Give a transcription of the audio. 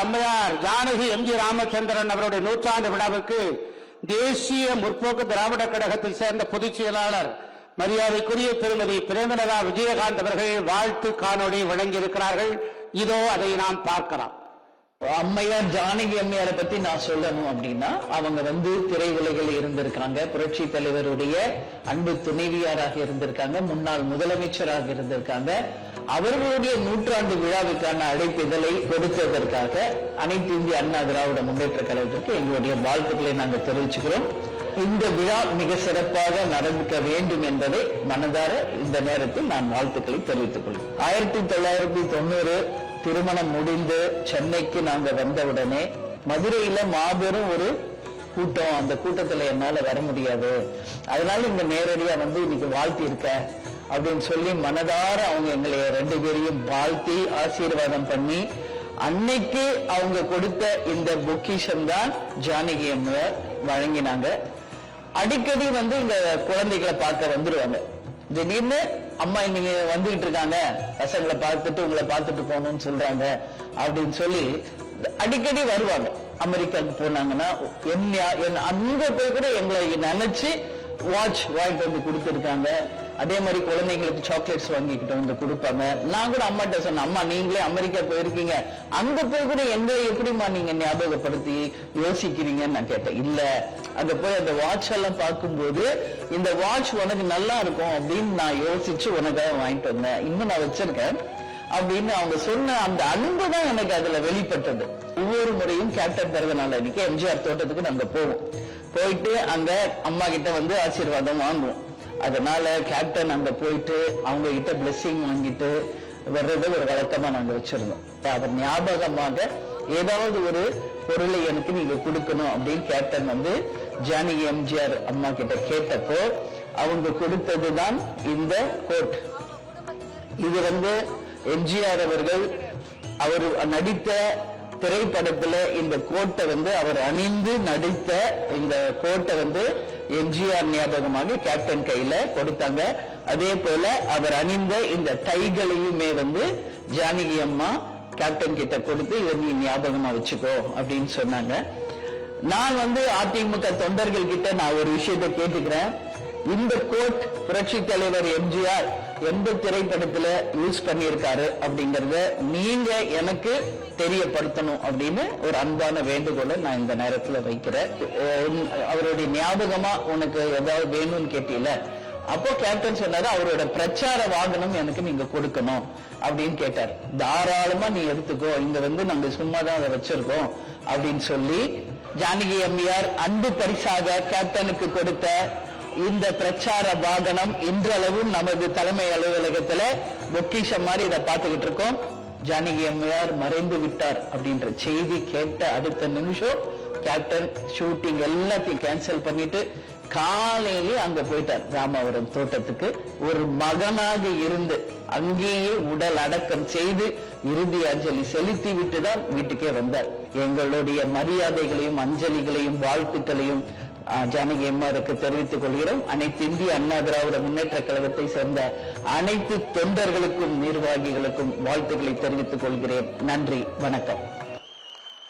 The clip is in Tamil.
அம்மையார் ஜானகி எம் ஜி ராமச்சந்திரன் அவருடைய நூற்றாண்டு விழாவுக்கு தேசிய முற்போக்கு திராவிட கழகத்தில் சேர்ந்த பொதுச் செயலாளர் மரியாதைக்குரிய திருமதி பிரேமலதா விஜயகாந்த் அவர்கள் வாழ்த்து காணொளி வழங்கியிருக்கிறார்கள். இதோ அதை நாம் பார்க்கலாம். அம்மையார் ஜானகி அம்மையாரை பத்தி நான் சொல்லணும் அப்படின்னா, அவங்க திரையுலகில் இருந்திருக்காங்க, புரட்சி தலைவருடைய அன்பு துணைவியாராக இருந்திருக்காங்க, முன்னாள் முதலமைச்சராக இருந்திருக்காங்க. அவர்களுடைய நூற்றாண்டு விழாவுக்கான அழைப்பிதழை கொடுத்ததற்காக அனைத்து இந்திய அண்ணா திராவிட முன்னேற்ற கழகத்திற்கு எங்களுடைய வாழ்த்துக்களை நாங்கள் தெரிவிச்சுக்கிறோம். இந்த விழா மிக சிறப்பாக நடக்க வேண்டும் என்பதை மனதார இந்த நேரத்தில் நான் வாழ்த்துக்களை தெரிவித்துக் கொள்கிறேன். 1990 திருமணம் முடிந்து சென்னைக்கு நாங்க வந்தவுடனே மதுரையில மாபெரும் ஒரு கூட்டம். அந்த கூட்டத்துல என்னால வர முடியாது, அதனால இங்க நேரடியா இன்னைக்கு வாழ்த்தி இருக்க அப்படின்னு சொல்லி மனதார அவங்க எங்களை 2 பேரையும் வாழ்த்தி ஆசீர்வாதம் பண்ணி அன்னைக்கு அவங்க கொடுத்த இந்த பொக்கிஷம் தான் ஜானகி அம்மையார் வழங்கினாங்க. அடிக்கடி இந்த குழந்தைகளை பார்க்க வந்துருவாங்க. திடீர்னு அம்மா இன்னைக்கு வந்துகிட்டு இருக்காங்க, பசங்களை பார்த்துட்டு உங்களை பார்த்துட்டு போகணும்னு சொல்றாங்க அப்படின்னு சொல்லி அடிக்கடி வருவாங்க. அமெரிக்காவுக்கு போனாங்கன்னா அங்க போய் கூட எங்களை நினைச்சு வாட்ச் வாங்கிட்டு வந்து கொடுத்துருக்காங்க. அதே மாதிரி குழந்தைங்களுக்கு சாக்லேட்ஸ் வாங்கிக்கிட்டு வந்து கொடுப்பாங்க. நான் கூட அம்மாட்ட சொன்னேன், அம்மா நீங்களே அமெரிக்கா போயிருக்கீங்க, அங்க போய் கூட எங்களை எப்படிமா நீங்க ஞாபகப்படுத்தி யோசிக்கிறீங்கன்னு நான் கேட்டேன். இல்ல, அங்க போய் அந்த வாட்ச் எல்லாம் பார்க்கும்போது இந்த வாட்ச் உனக்கு நல்லா இருக்கும் அப்படின்னு நான் யோசிச்சு உனக்காக வாங்கிட்டு வந்தேன், இன்னும் நான் வச்சிருக்கேன் அப்படின்னு அவங்க சொன்ன அந்த அன்பு தான் எனக்கு அதுல வெளிப்பட்டது. ஒவ்வொரு முறையும் கேப்டன் பிறந்த நாள் அன்னைக்கு எம்ஜிஆர் தோட்டத்துக்கு நாங்க போவோம். போயிட்டு அங்க அம்மா கிட்ட ஆசீர்வாதம் வாங்குவோம். அதனால கேப்டன் அங்க போயிட்டு அவங்க கிட்ட பிளெஸிங் வாங்கிட்டு வர்றது ஒரு வழக்கமா நாங்க வச்சிருந்தோம். அவர் ஞாபகமாக ஏதாவது ஒரு பொருளை எனக்கு நீங்க கொடுக்கணும் அப்படின்னு கேப்டன் ஜானகி எம்ஜிஆர் அம்மா கிட்ட கேட்டப்போ அவங்க கொடுத்ததுதான் இந்த கோட். இது எம்ஜிஆர் அவர்கள் அவர் நடித்த திரைப்படத்துல இந்த கோட்டை அவர் அணிந்து நடித்த இந்த கோட்டை எம்ஜிஆர் ஞாபகமாக கேப்டன் கையில கொடுத்தாங்க. அதே போல அவர் அணிந்த இந்த டைகளையுமே ஜானகி அம்மா கேப்டன் கிட்ட கொடுத்து இதை நீ ஞாபகமா வச்சுக்கோ அப்படின்னு சொன்னாங்க. நான் அதிமுக தொண்டர்கள் கிட்ட நான் ஒரு விஷயத்தை கேட்டுக்கிறேன். இந்த கோட் புரட்சி தலைவர் எம்ஜிஆர் எந்த திரைப்படத்துல யூஸ் பண்ணியிருக்காரு அப்படிங்கறத நீங்க எனக்கு தெரியப்படுத்தணும் அப்படின்னு ஒரு அன்பான வேண்டுகோளை நான் இந்த நேரத்துல வைக்கிறேன். அவருடைய ஞாபகமா உனக்கு ஏதாவது வேணும்னு கேட்டீல, அப்போ கேப்டன் சொன்னாரு அவரோட பிரச்சார வாகனம் எனக்கு நீங்க கொடுக்கணும் அப்படின்னு கேட்டார். தாராளமா நீ எடுத்துக்கோ, இங்க நாங்க சும்மாதான் அதை வச்சிருக்கோம் அப்படின்னு சொல்லி ஜானகி அம்மையார் அன்பு பரிசாக கேப்டனுக்கு கொடுத்த இந்த பிரச்சார வாகனம் இன்றளவும் நமது தலைமை அலுவலகத்துல பொக்கிஷம் மாதிரி இதை பார்த்துக்கிட்டு இருக்கோம். ஜானகி அம்மையார் மறைந்து விட்டார் அப்படின்ற செய்தி கேட்ட அடுத்த நிமிஷம் கேப்டன் ஷூட்டிங் எல்லாத்தையும் கேன்சல் பண்ணிட்டு காலையிலே அங்க போயிட்டார் ராமவரம் தோட்டத்துக்கு. ஒரு மகனாக இருந்து அங்கேயே உடல் அடக்கம் செய்து இறுதி அஞ்சலி செலுத்தி விட்டுதான் வீட்டுக்கே வந்தார். எங்களுடைய மரியாதைகளையும் அஞ்சலிகளையும் வாழ்த்துக்களையும் ஜானகி அம்மாருக்கு தெரிவித்துக் கொள்கிறோம். அனைத்து இந்திய அண்ணா திராவிட முன்னேற்ற கழகத்தை சேர்ந்த அனைத்து தொண்டர்களுக்கும் நிர்வாகிகளுக்கும் வாழ்த்துக்களை தெரிவித்துக் கொள்கிறேன். நன்றி, வணக்கம்.